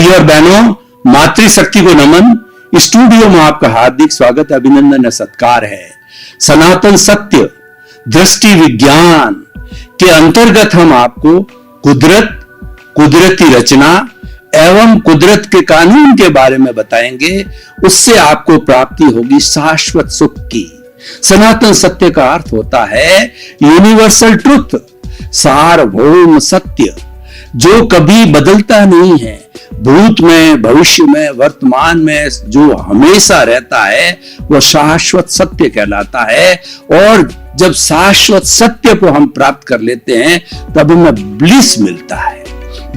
भाइयों और बहनों, मातृशक्ति को नमन। स्टूडियो में आपका हार्दिक स्वागत, अभिनंदन और सत्कार है। सनातन सत्य दृष्टि विज्ञान के अंतर्गत हम आपको कुदरत, कुदरती रचना एवं कुदरत के कानून के बारे में बताएंगे। उससे आपको प्राप्ति होगी शाश्वत सुख की। सनातन सत्य का अर्थ होता है यूनिवर्सल ट्रुथ, सार्वभौम सत्य, जो कभी बदलता नहीं है। भूत में, भविष्य में, वर्तमान में जो हमेशा रहता है वह शाश्वत सत्य कहलाता है। और जब शाश्वत सत्य को हम प्राप्त कर लेते हैं तब हमें ब्लिस मिलता है।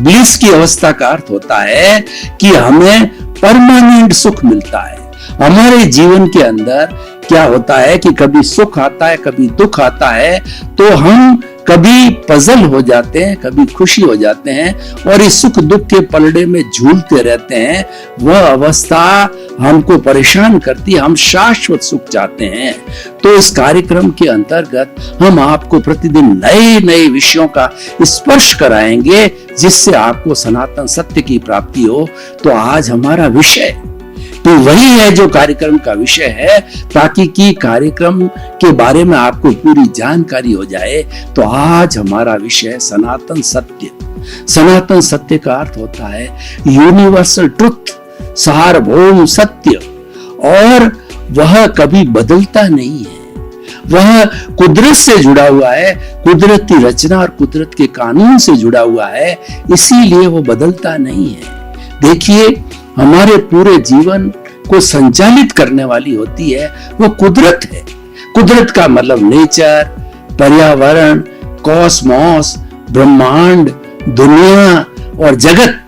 ब्लिस की अवस्था का अर्थ होता है कि हमें परमानेंट सुख मिलता है। हमारे जीवन के अंदर क्या होता है कि कभी सुख आता है, कभी दुख आता है, तो हम कभी पजल हो जाते हैं, कभी खुशी हो जाते हैं और इस सुख दुख के पलड़े में झूलते रहते हैं। वह अवस्था हमको परेशान करती है। हम शाश्वत सुख चाहते हैं। तो इस कार्यक्रम के अंतर्गत हम आपको प्रतिदिन नए नए विषयों का स्पर्श कराएंगे जिससे आपको सनातन सत्य की प्राप्ति हो। तो आज हमारा विषय तो वही है जो कार्यक्रम का विषय है, ताकि कि कार्यक्रम के बारे में आपको पूरी जानकारी हो जाए। तो आज हमारा विषय सनातन सत्य। सनातन सत्य का अर्थ होता है यूनिवर्सल ट्रुथ, सार्वभौम सत्य, और वह कभी बदलता नहीं है। वह कुदरत से जुड़ा हुआ है, कुदरती रचना और कुदरत के कानून से जुड़ा हुआ है, इसीलिए वो बदलता नहीं है। देखिए, हमारे पूरे जीवन को संचालित करने वाली होती है वो कुदरत है। कुदरत का मतलब नेचर, पर्यावरण, कॉस्मोस, ब्रह्मांड, दुनिया और जगत,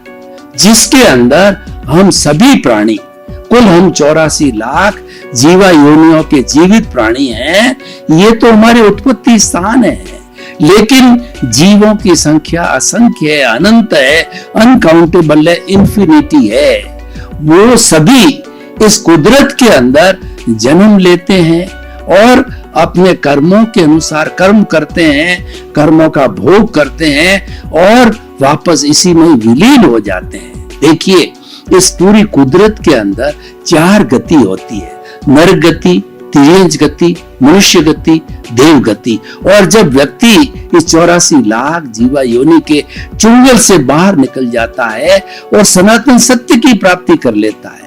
जिसके अंदर हम सभी प्राणी, कुल हम 84 लाख जीवा योनियों के जीवित प्राणी हैं। ये तो हमारे उत्पत्ति स्थान है, लेकिन जीवों की संख्या असंख्य है, अनंत है, अनकाउंटेबल है, इन्फिनिटी है। वो सभी इस कुदरत के अंदर जन्म लेते हैं और अपने कर्मों के अनुसार कर्म करते हैं, कर्मों का भोग करते हैं और वापस इसी में विलीन हो जाते हैं। देखिए, इस पूरी कुदरत के अंदर 4 गति होती है, नर गति, तिर्यंज गति, मनुष्य गति, देव गति। और जब व्यक्ति इस 84 लाख जीवा योनि के चुंगल से बाहर निकल जाता है और सनातन सत्य की प्राप्ति कर लेता है,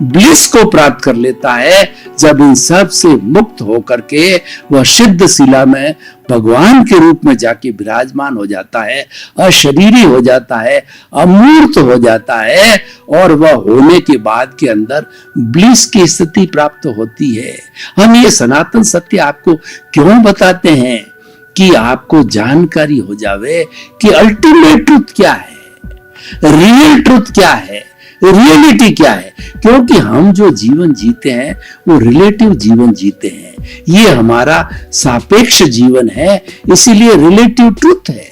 ब्लिस को प्राप्त कर लेता है, जब इन सब से मुक्त होकर के वह सिद्ध शिला में भगवान के रूप में जाके विराजमान हो जाता है, अशरीरी हो जाता है, अमूर्त हो जाता है, और वह होने के बाद के अंदर ब्लिस की स्थिति प्राप्त होती है। हम ये सनातन सत्य आपको क्यों बताते हैं? कि आपको जानकारी हो जावे कि अल्टीमेट ट्रुथ क्या है, रियल ट्रुथ क्या है, रियलिटी क्या है। क्योंकि हम जो जीवन जीते हैं वो रिलेटिव जीवन जीते हैं। ये हमारा सापेक्ष जीवन है, इसीलिए रिलेटिव ट्रुथ है।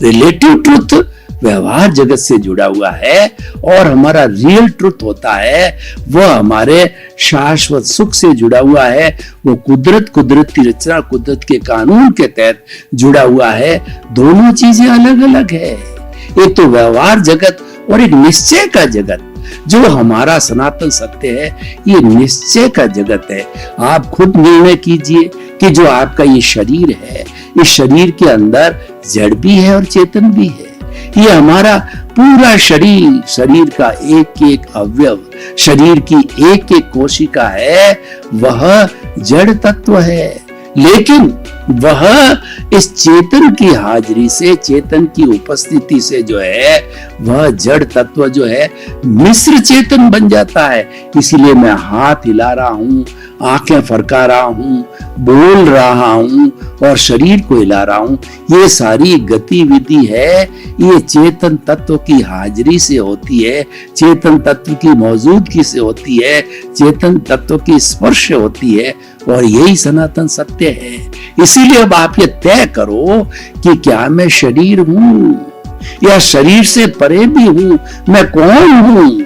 रिलेटिव ट्रुथ व्यवहार जगत से जुड़ा हुआ है और हमारा रियल ट्रुथ होता है वह हमारे शाश्वत सुख से जुड़ा हुआ है। वो कुदरत, कुदरती रचना, कुदरत के कानून के तहत जुड़ा हुआ है। दोनों चीजें अलग अलग है। एक तो व्यवहार जगत और एक निश्चय का जगत। जो हमारा सनातन सत्य है ये निश्चय का जगत है। आप खुद निर्णय कीजिए कि जो आपका ये शरीर है, इस शरीर के अंदर जड़ भी है और चेतन भी है। ये हमारा पूरा शरीर, शरीर का एक एक अवयव, शरीर की एक एक कोशिका है, वह जड़ तत्व है। लेकिन वह इस चेतन की हाजिरी से, चेतन की उपस्थिति से जो है वह जड़ तत्व जो है मिश्र चेतन बन जाता है। इसीलिए मैं हाथ हिला रहा हूं, आंखें फरका रहा हूं, बोल रहा हूं और शरीर को हिला रहा हूं। ये सारी गतिविधि है, ये चेतन तत्व की हाजिरी से होती है, चेतन तत्व की मौजूदगी से होती है, चेतन तत्व की स्पर्श होती है, और यही सनातन सत्य है। इसीलिए अब आप ये तय करो कि क्या मैं शरीर हूं या शरीर से परे भी हूं, मैं कौन हूं।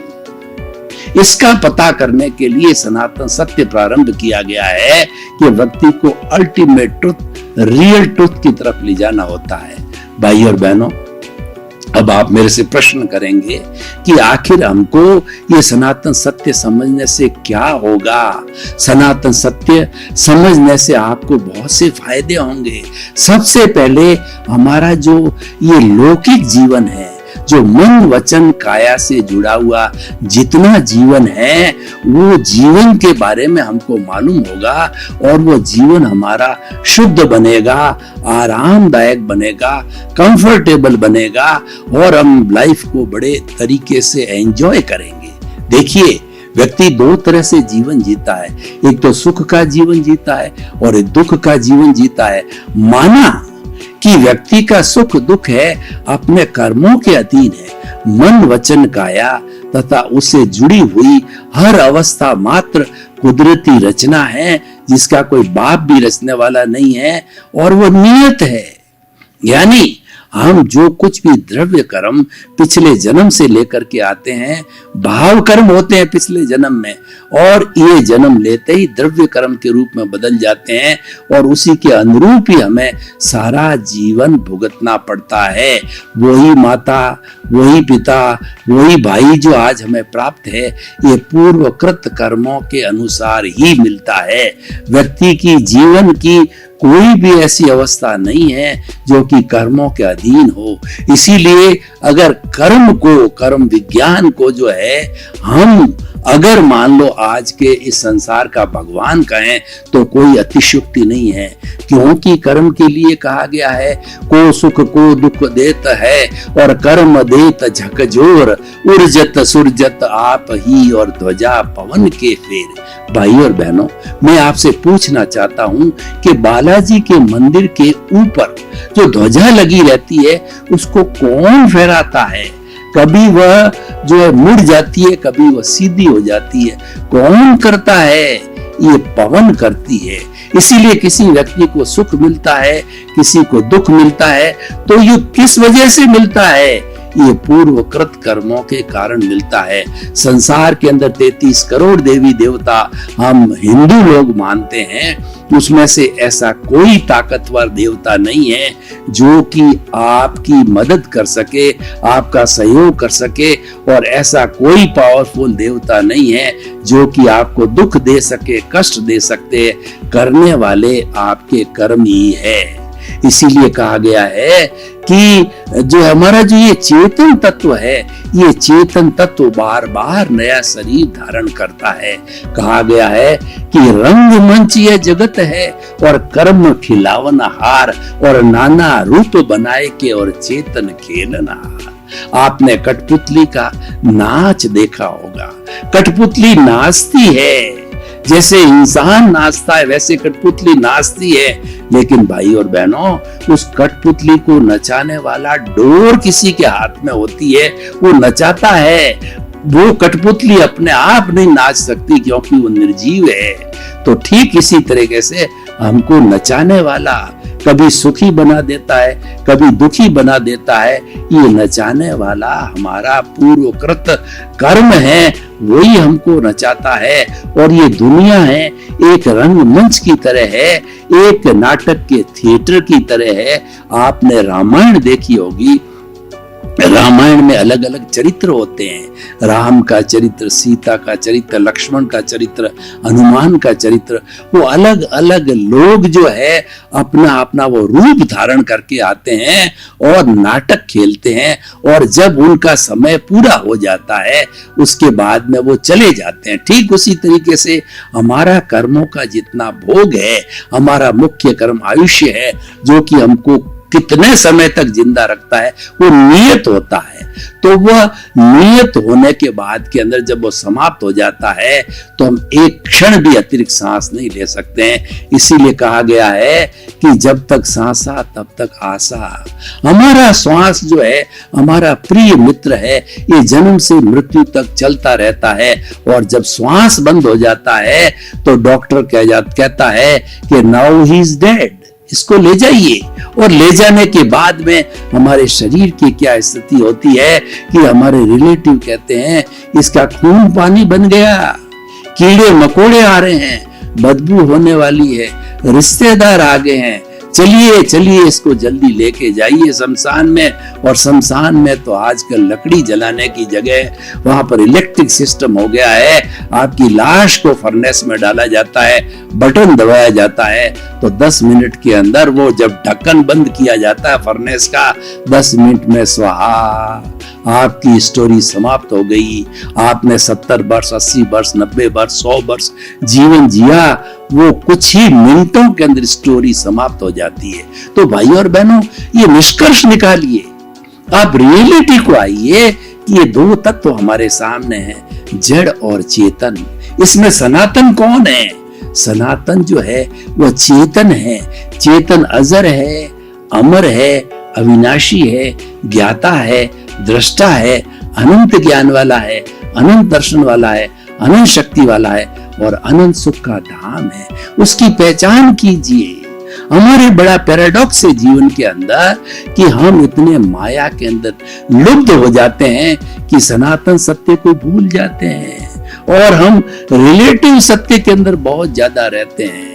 इसका पता करने के लिए सनातन सत्य प्रारंभ किया गया है कि व्यक्ति को अल्टीमेट ट्रुथ, रियल ट्रुथ की तरफ ले जाना होता है। भाई और बहनों, अब आप मेरे से प्रश्न करेंगे कि आखिर हमको ये सनातन सत्य समझने से क्या होगा। सनातन सत्य समझने से आपको बहुत से फायदे होंगे। सबसे पहले हमारा जो ये लौकिक जीवन है, जो मन वचन काया से जुड़ा हुआ जितना जीवन है, वो जीवन के बारे में हमको मालूम होगा और वो जीवन हमारा शुद्ध बनेगा, आरामदायक बनेगा, कंफर्टेबल बनेगा और हम लाइफ को बड़े तरीके से एंजॉय करेंगे। देखिए, व्यक्ति दो तरह से जीवन जीता है, एक तो सुख का जीवन जीता है और एक दुख का जीवन जीता है। माना कि व्यक्ति का सुख दुख है अपने कर्मों के अधीन है, मन वचन काया तथा उससे जुड़ी हुई हर अवस्था मात्र कुदरती रचना है, जिसका कोई बाप भी रचने वाला नहीं है और वो नियत है। यानी हम जो कुछ भी द्रव्य कर्म पिछले जन्म से लेकर के आते हैं, भाव कर्म होते हैं पिछले जन्म में, और ये जन्म लेते ही द्रव्य कर्म के रूप में बदल जाते हैं और उसी के अनुरूप ही हमें सारा जीवन भुगतना पड़ता है। वही माता, वही पिता, वही भाई जो आज हमें प्राप्त है, ये पूर्वकृत कर्मों के अनुसार ही मिलता है। व्यक्ति की जीवन की कोई भी ऐसी अवस्था नहीं है जो कि कर्मों के अधीन हो। इसीलिए अगर कर्म को, कर्म विज्ञान को जो है हम अगर मान लो आज के इस संसार का भगवान कहें तो कोई अतिशयोक्ति नहीं है, क्योंकि कर्म के लिए कहा गया है को सुख को दुख देत है और कर्म देत झकझोर, उर्जत सुरजत आप ही और ध्वजा पवन के फेर। भाई और बहनों, मैं आपसे पूछना चाहता हूं कि बालाजी के मंदिर के ऊपर जो ध्वजा लगी रहती है उसको कौन फहराता है? कभी वह जो है मुड़ जाती है, कभी वह सीधी हो जाती है। कौन करता है? ये पवन करती है। इसीलिए किसी व्यक्ति को सुख मिलता है, किसी को दुख मिलता है, तो ये किस वजह से मिलता है? ये पूर्वकृत कर्मों के कारण मिलता है। संसार के अंदर 33 करोड़ देवी देवता हम हिंदू लोग मानते हैं, उसमें से ऐसा कोई ताकतवर देवता नहीं है जो कि आपकी मदद कर सके, आपका सहयोग कर सके, और ऐसा कोई पावरफुल देवता नहीं है जो कि आपको दुख दे सके, कष्ट दे सकते। करने वाले आपके कर्म ही है। इसीलिए कहा गया है कि जो हमारा जो ये चेतन तत्व है, ये चेतन तत्व बार बार नया शरीर धारण करता है। कहा गया है कि रंगमंच यह जगत है और कर्म खिलावना हार, और नाना रूप बनाए के और चेतन खेलना। आपने कठपुतली का नाच देखा होगा। कठपुतली नाचती है, जैसे इंसान नाचता है वैसे कठपुतली नाचती है। लेकिन भाई और बहनों, उस कठपुतली को नचाने वाला डोर किसी के हाथ में होती है, वो नचाता है। वो कठपुतली अपने आप नहीं नाच सकती क्योंकि वो निर्जीव है। तो ठीक इसी तरीके से हमको नचाने वाला कभी सुखी बना देता है, कभी दुखी बना देता है। ये नचाने वाला हमारा पूर्वकृत कर्म है, वही हमको नचाता है। और ये दुनिया है एक रंगमंच की तरह है, एक नाटक के थिएटर की तरह है। आपने रामायण देखी होगी। रामायण में अलग अलग चरित्र होते हैं। राम का चरित्र, सीता का चरित्र, लक्ष्मण का चरित्र, हनुमान का चरित्र। वो अलग अलग लोग जो है अपना अपना वो रूप धारण करके आते हैं और नाटक खेलते हैं, और जब उनका समय पूरा हो जाता है उसके बाद में वो चले जाते हैं। ठीक उसी तरीके से हमारा कर्मों का जितना भोग है, हमारा मुख्य कर्म आयुष्य है, जो कि हमको कितने समय तक जिंदा रखता है, वो नियत होता है। तो वह नियत होने के बाद के अंदर जब वो समाप्त हो जाता है तो हम एक क्षण भी अतिरिक्त सांस नहीं ले सकते हैं। इसीलिए कहा गया है कि जब तक सांसा तब तक आशा। हमारा श्वास जो है हमारा प्रिय मित्र है, ये जन्म से मृत्यु तक चलता रहता है, और जब श्वास बंद हो जाता है तो डॉक्टर कहता है कि नाउ ही इज डेड, इसको ले जाइए। और ले जाने के बाद में हमारे शरीर की क्या स्थिति होती है कि हमारे रिलेटिव कहते हैं इसका खून पानी बन गया, कीड़े मकोड़े आ रहे हैं, बदबू होने वाली है, रिश्तेदार आ गए हैं, चलिए चलिए इसको जल्दी लेके जाइए शमशान में। और शमशान में तो आजकल लकड़ी जलाने की जगह वहां पर इलेक्ट्रिक सिस्टम हो गया है। आपकी लाश को फर्नेस में डाला जाता है, बटन दबाया जाता है, तो 10 मिनट के अंदर वो जब ढक्कन बंद किया जाता है फर्नेस का, 10 मिनट में स्वाहा, आपकी स्टोरी समाप्त हो गई। आपने 70 वर्ष, 80 वर्ष, 90 वर्ष, 100 वर्ष जीवन जिया, वो कुछ ही मिनटों के अंदर स्टोरी समाप्त हो जाती है। तो भाई और बहनों, ये निष्कर्ष निकालिए, आप रियलिटी को आइए कि ये 2 तत्व हमारे सामने हैं, जड़ और चेतन। इसमें सनातन कौन है? सनातन जो है वो चेतन है। चेतन अजर है, अमर है, अविनाशी है, ज्ञाता है, दृष्टा है, अनंत ज्ञान वाला है, अनंत दर्शन वाला है, अनंत शक्ति वाला है और अनंत सुख का धाम है। उसकी पहचान कीजिए। हमारे बड़ा पैराडॉक्स है जीवन के अंदर कि हम इतने माया के अंदर लुप्त हो जाते हैं कि सनातन सत्य को भूल जाते हैं और हम रिलेटिव सत्य के अंदर बहुत ज्यादा रहते हैं।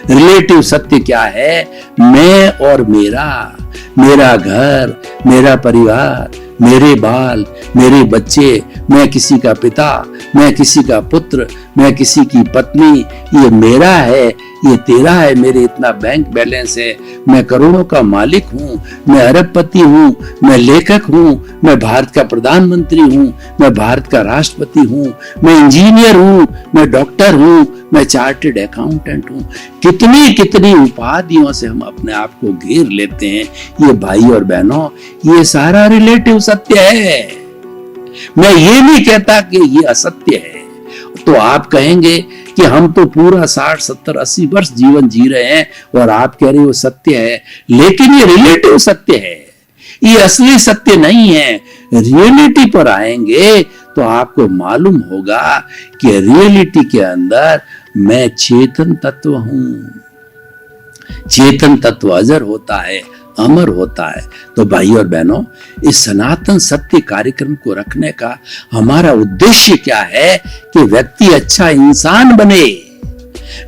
रिलेटिव सत्य क्या है? मैं और मेरा, मेरा घर, मेरा परिवार, मेरे बाल, मेरे बच्चे, मैं किसी का पिता, मैं किसी का पुत्र, मैं किसी की पत्नी, ये मेरा है, ये तेरा है, मेरे इतना बैंक बैलेंस है, मैं करोड़ों का मालिक हूँ, मैं अरबपति हूँ, मैं लेखक हूँ, मैं भारत का प्रधानमंत्री हूँ, मैं भारत का राष्ट्रपति हूँ, मैं इंजीनियर हूँ, मैं डॉक्टर हूँ, मैं चार्टर्ड अकाउंटेंट हूँ। कितनी कितनी उपाधियों से हम अपने आप को घेर लेते हैं। ये भाई और बहनों, ये सारा रिलेटिव सत्य है। मैं ये नहीं कहता कि ये असत्य है। तो आप कहेंगे कि हम तो पूरा 60, 70, 80 वर्ष जीवन जी रहे हैं और आप कह रहे हो सत्य है, लेकिन ये रिलेटिव सत्य है, ये असली सत्य नहीं है। रियलिटी पर आएंगे तो आपको मालूम होगा कि रियलिटी के अंदर मैं चेतन तत्व हूं। चेतन तत्व अजर होता है, अमर होता है। तो भाई और बहनों, इस सनातन सत्य कार्यक्रम को रखने का हमारा उद्देश्य क्या है कि व्यक्ति अच्छा इंसान बने।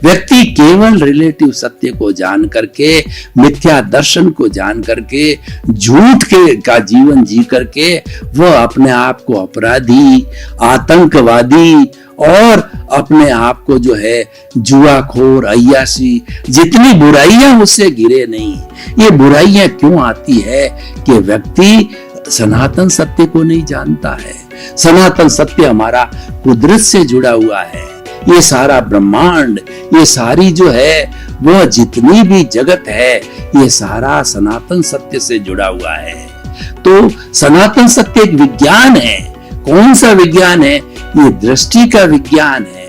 व्यक्ति केवल रिलेटिव सत्य को जान करके, मिथ्या दर्शन को जान करके, झूठ के का जीवन जी करके वह अपने आप को अपराधी, आतंकवादी और अपने आप को जो है जुआखोर, अय्याशी, जितनी बुराइयां उससे घिरे नहीं। ये बुराइयां क्यों आती है कि व्यक्ति सनातन सत्य को नहीं जानता है। सनातन सत्य हमारा कुदरत से जुड़ा हुआ है। ये सारा ब्रह्मांड, ये सारी जो है वो जितनी भी जगत है, ये सारा सनातन सत्य से जुड़ा हुआ है। तो सनातन सत्य एक विज्ञान है। कौन सा विज्ञान है? ये दृष्टि का विज्ञान है।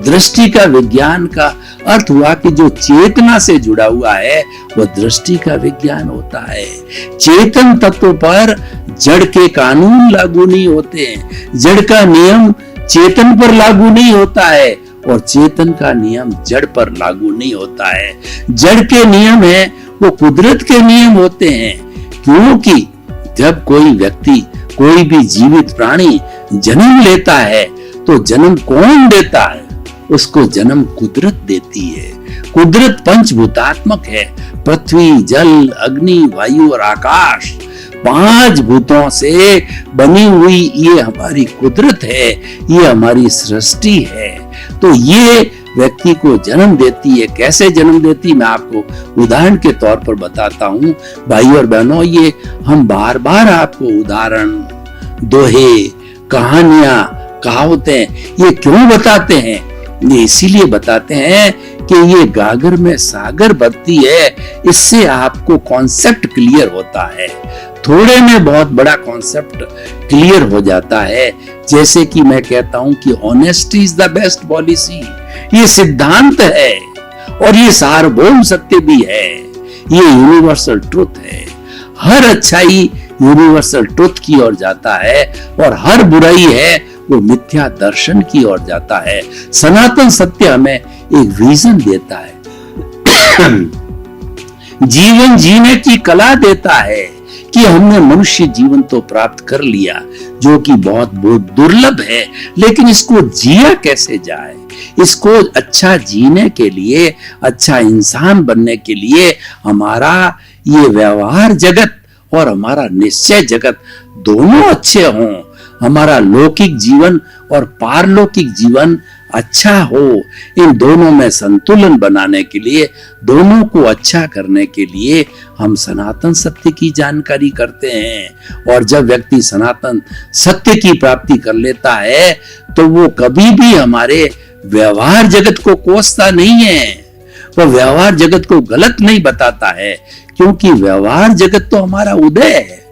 दृष्टि का विज्ञान का अर्थ हुआ कि जो चेतना से जुड़ा हुआ है वह दृष्टि का विज्ञान होता है। चेतन तत्व पर जड़ के कानून लागू नहीं होते हैं। जड़ का नियम चेतन पर लागू नहीं होता है और चेतन का नियम जड़ पर लागू नहीं होता है। जड़ के नियम है वो कुदरत के नियम होते हैं। क्योंकि जब कोई व्यक्ति, कोई भी जीवित प्राणी जन्म लेता है तो जन्म कौन देता है? उसको जन्म कुदरत देती है। कुदरत पंचभूतात्मक है। पृथ्वी, जल, अग्नि, वायु और आकाश, 5 भूतों से बनी हुई ये हमारी कुदरत है, ये हमारी सृष्टि है। तो ये व्यक्ति को जन्म देती है। कैसे जन्म देती, मैं आपको उदाहरण के तौर पर बताता हूँ। भाई और बहनों, ये हम बार बार आपको उदाहरण, दोहे, कहानियां, कहावतें ये क्यों बताते हैं? ये इसीलिए बताते हैं कि ये गागर में सागर भरती है। इससे आपको कॉन्सेप्ट क्लियर होता है। थोड़े में बहुत बड़ा कॉन्सेप्ट क्लियर हो जाता है। जैसे कि मैं कहता हूं कि honesty is the best policy. ये सिद्धांत है और ये सार्वभौम सत्य भी है। ये यूनिवर्सल ट्रुथ है। हर अच्छाई यूनिवर्सल ट्रुथ की ओर जाता है और हर बुराई है वो मिथ्या दर्शन की ओर जाता है। सनातन सत्य हमें एक विजन देता है, जीवन जीने की कला देता है कि हमने मनुष्य जीवन तो प्राप्त कर लिया जो कि बहुत बहुत दुर्लभ है, लेकिन इसको जिया कैसे जाए, इसको अच्छा जीने के लिए, अच्छा इंसान बनने के लिए हमारा ये व्यवहार जगत और हमारा निश्चय जगत दोनों अच्छे हों, हमारा लौकिक जीवन और पारलौकिक जीवन अच्छा हो। इन दोनों में संतुलन बनाने के लिए, दोनों को अच्छा करने के लिए हम सनातन सत्य की जानकारी करते हैं। और जब व्यक्ति सनातन सत्य की प्राप्ति कर लेता है तो वो कभी भी हमारे व्यवहार जगत को कोसता नहीं है, वो व्यवहार जगत को गलत नहीं बताता है, क्योंकि व्यवहार जगत तो हमारा उदय है,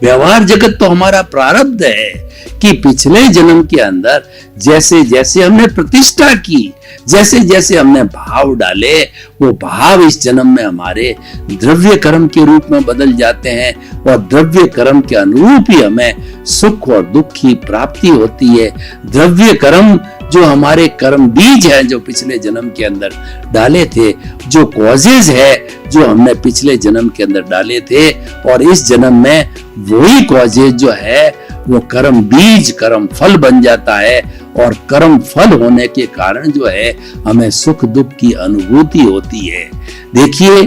व्यवहार जगत तो हमारा प्रारब्ध है कि पिछले जन्म के अंदर जैसे जैसे हमने प्रतिष्ठा की, जैसे जैसे हमने भाव डाले, वो भाव इस जन्म में हमारे द्रव्य कर्म के रूप में बदल जाते हैं और द्रव्य कर्म के अनुरूप ही हमें सुख और दुख की प्राप्ति होती है। द्रव्य कर्म जो हमारे कर्म बीज हैं, जो पिछले जन्म के अंदर डाले थे, जो कॉजेज है जो हमने पिछले जन्म के अंदर डाले थे, और इस जन्म में वही कॉजेज जो है वो कर्म बीज कर्म फल बन जाता है। और कर्म फल होने के कारण जो है हमें सुख दुख की अनुभूति होती है। देखिए,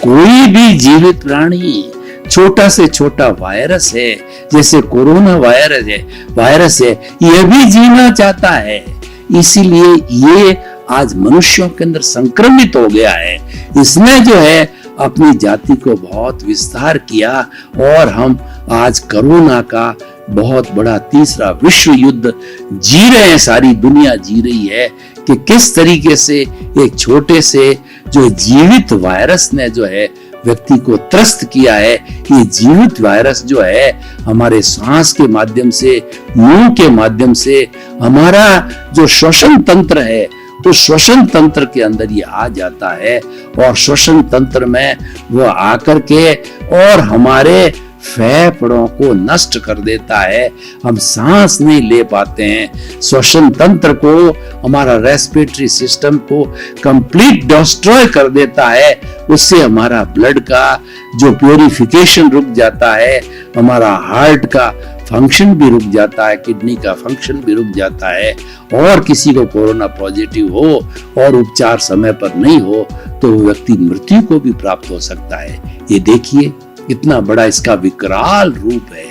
कोई भी जीवित प्राणी, छोटा से छोटा वायरस है, जैसे कोरोना वायरस है, यह भी जीना चाहता है। इसीलिए ये आज मनुष्यों के अंदर संक्रमित हो गया है। इसने जो है अपनी जाति को बहुत विस्तार किया और हम आज कोरोना का बहुत बड़ा तीसरा विश्व युद्ध जी रहे हैं, सारी दुनिया जी रही है कि किस तरीके से एक छोटे से जो जीवित वायरस ने जो है व्यक्ति को त्रस्त किया है। ये जीवित वायरस जो है हमारे सांस के माध्यम से, मुंह के माध्यम से, हमारा जो श्वसन तंत्र है उस श्वसन तंत्र के अंदर ये आ जाता है और श्वसन तंत्र में वो आकर के और हमारे फेफड़ों को नष्ट कर देता है। हम सांस नहीं ले पाते हैं, श्वसन तंत्र को, हमारा रेस्पिरेटरी सिस्टम को कंप्लीट डिस्ट्रॉय कर देता है। उससे हमारा ब्लड का जो प्यूरिफिकेशन रुक जाता है, हमारा हार्ट का फंक्शन भी रुक जाता है, किडनी का फंक्शन भी रुक जाता है। और किसी को कोरोना पॉजिटिव हो और उपचार समय पर नहीं हो तो व्यक्ति मृत्यु को भी प्राप्त हो सकता है। ये देखिए इतना बड़ा इसका विकराल रूप है।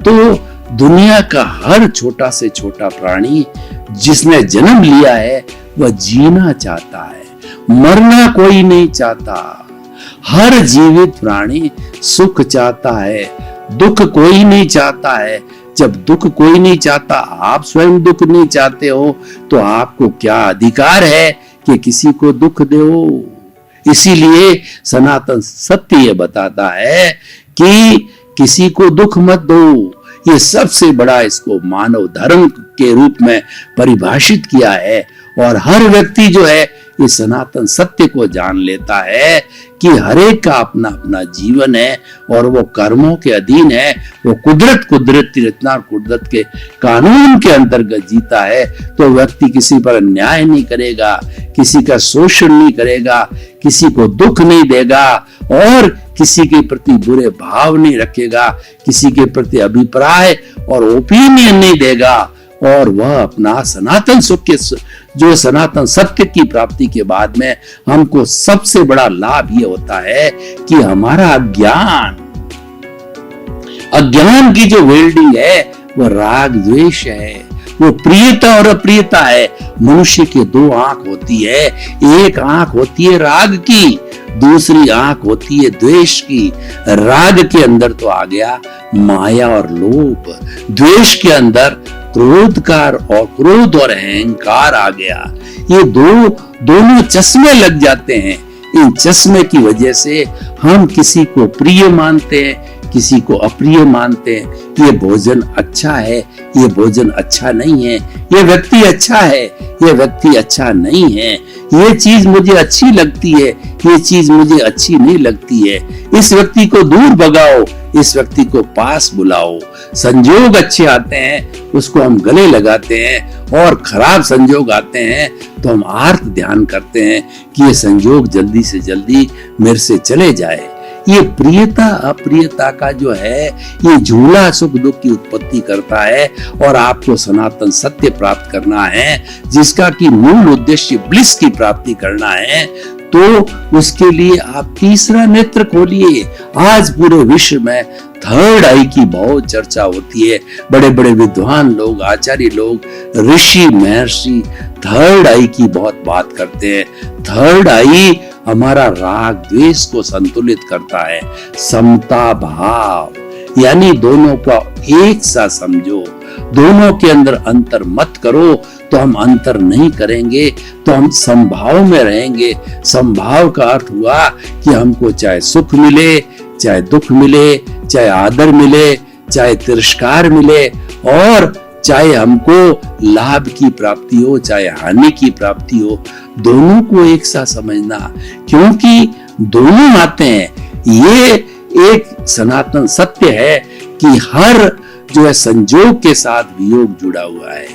तो दुनिया का हर छोटा से छोटा प्राणी जिसने जन्म लिया है वह जीना चाहता है, मरना कोई नहीं चाहता। हर जीवित प्राणी सुख चाहता है, दुख कोई नहीं चाहता है। जब दुख कोई नहीं चाहता, आप स्वयं दुख नहीं चाहते हो, तो आपको क्या अधिकार है कि किसी को दुख दो। इसीलिए सनातन सत्य ये बताता है कि किसी को दुख मत दो। ये सबसे बड़ा इसको मानव धर्म के रूप में परिभाषित किया है। और हर व्यक्ति जो है इस सनातन सत्य को जान लेता है कि हर एक का अपना अपना जीवन है और वो कर्मों के अधीन है। वो कुदरती रचना और कुदरत के कानून के अंतर्गत जीता है। तो व्यक्ति किसी पर अन्याय नहीं करेगा, किसी का शोषण नहीं करेगा, किसी को दुख नहीं देगा और किसी के प्रति बुरे भाव नहीं रखेगा, किसी के प्रति अभिप्राय और ओपिनियन नहीं देगा। और वह अपना सनातन सुख के जो सनातन सत्य की प्राप्ति के बाद में हमको सबसे बड़ा लाभ ये होता है कि हमारा अज्ञान की जो वेल्डिंग है वो राग द्वेष है, वो प्रियता और अप्रियता है। मनुष्य के दो आंख होती है, एक आंख होती है राग की, दूसरी आंख होती है द्वेष की। राग के अंदर तो आ गया माया और लोभ, द्वेष के अंदर क्रोध और अहंकार आ गया। ये दोनों चश्मे लग जाते हैं। इन चश्मे की वजह से हम किसी को प्रिय मानते हैं, किसी को अप्रिय मानते हैं। ये भोजन अच्छा है, ये भोजन अच्छा नहीं है, ये व्यक्ति अच्छा है, ये व्यक्ति अच्छा नहीं है, ये चीज मुझे अच्छी लगती है, ये चीज मुझे अच्छी नहीं लगती है। इस व्यक्ति को दूर भगाओ, इस व्यक्ति को पास बुलाओ। संजोग अच्छे आते हैं उसको हम गले लगाते हैं और खराब संजोग आते हैं तो हम आर्त ध्यान करते हैं कि ये संजोग जल्दी से जल्दी मेरे से चले जाए। ये प्रियता अप्रियता का जो है ये झूला सुख दुख की उत्पत्ति करता है, और आपको सनातन सत्य प्राप्त करना है जिसका कि मूल उद्देश्य ब्लिस की प्राप्ति करना है, तो उसके लिए आप तीसरा नेत्र खोलिए। आज पूरे विश्व में थर्ड आई की बहुत चर्चा होती है। बड़े बड़े विद्वान लोग, आचार्य लोग, ऋषि महर्षि थर्ड आई की बहुत बात करते हैं। थर्ड आई हमारा राग द्वेष को संतुलित करता है। समता भाव यानी दोनों को एक सा समझो, दोनों के अंदर अंतर मत करो, तो हम अंतर नहीं करेंगे तो हम संभाव में रहेंगे। संभाव का अर्थ हुआ कि हमको चाहे सुख मिले, चाहे दुख मिले, चाहे आदर मिले, चाहे तिरस्कार मिले, और चाहे हमको लाभ की प्राप्ति हो, चाहे हानि की प्राप्ति हो, दोनों को एक साथ समझना, क्योंकि दोनों आते हैं। ये एक सनातन सत्य है कि हर जो है संजोग के साथ वियोग जुड़ा हुआ है।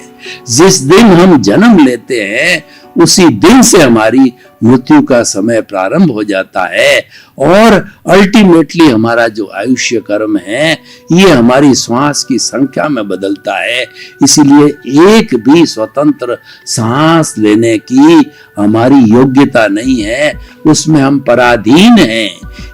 जिस दिन हम जन्म लेते हैं उसी दिन से हमारी मृत्यु का समय प्रारंभ हो जाता है, और अल्टीमेटली हमारा जो आयुष्य कर्म है ये हमारी श्वास की संख्या में बदलता है। इसीलिए एक भी स्वतंत्र सांस लेने की हमारी योग्यता नहीं है, उसमें हम पराधीन हैं।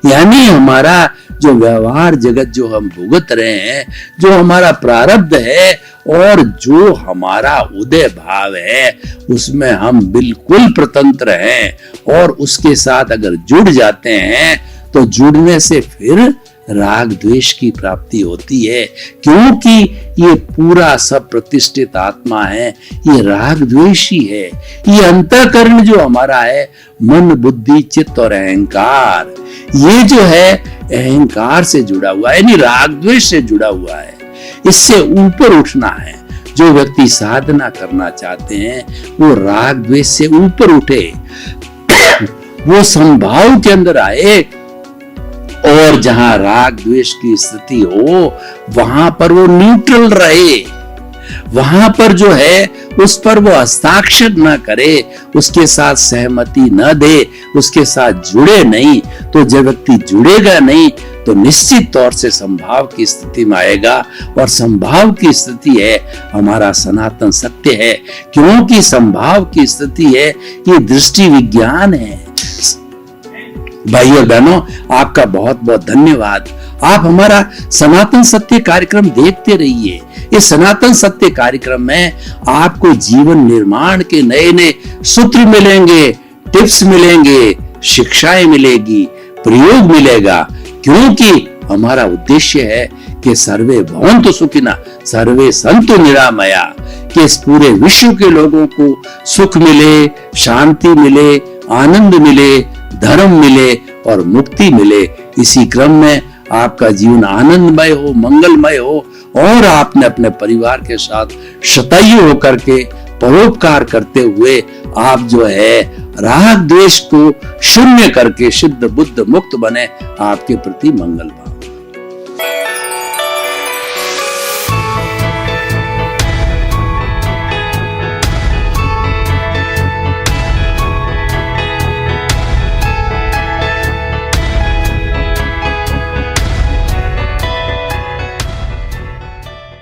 यानी हमारा जो व्यवहार जगत जो हम भुगत रहे हैं, जो हमारा प्रारब्ध है और जो हमारा उदय भाव है, उसमें हम बिल्कुल स्वतंत्र हैं, और उसके साथ अगर जुड़ जाते हैं तो जुड़ने से फिर राग द्वेष की प्राप्ति होती है, क्योंकि ये पूरा सब प्रतिष्ठित आत्मा है, ये राग द्वेषी है। ये अंतःकरण जो हमारा है, मन बुद्धि चित्त और अहंकार, ये जो है अहंकार से जुड़ा हुआ है, यानी राग द्वेष से जुड़ा हुआ है। इससे ऊपर उठना है। जो व्यक्ति साधना करना चाहते हैं वो राग द्वेष से ऊपर उठे, वो संभाव के अंदर आए, और जहां राग द्वेष की स्थिति हो वहां पर वो न्यूट्रल रहे, वहां पर जो है उस पर वो हस्ताक्षर न करे, उसके साथ सहमति न दे, उसके साथ जुड़े नहीं। तो जब व्यक्ति जुड़ेगा नहीं तो निश्चित तौर से संभाव की स्थिति में आएगा, और संभाव की स्थिति है हमारा सनातन सत्य है, क्योंकि संभाव की स्थिति है ये दृष्टि विज्ञान है। भाई और बहनों, आपका बहुत बहुत धन्यवाद। आप हमारा सनातन सत्य कार्यक्रम देखते रहिए। इस सनातन सत्य कार्यक्रम में आपको जीवन निर्माण के नए नए सूत्र मिलेंगे, टिप्स मिलेंगे, शिक्षाएं मिलेगी, प्रयोग मिलेगा, क्योंकि हमारा उद्देश्य है कि सर्वे भवन्तु सुखिनः सर्वे सन्तु निरामया, कि इस पूरे विश्व के लोगों को सुख मिले, शांति मिले, आनंद मिले, धर्म मिले और मुक्ति मिले। इसी क्रम में आपका जीवन आनंदमय हो, मंगलमय हो, और आपने अपने परिवार के साथ शतायु होकर के परोपकार करते हुए आप जो है राग द्वेष को शून्य करके शुद्ध बुद्ध मुक्त बने। आपके प्रति मंगल।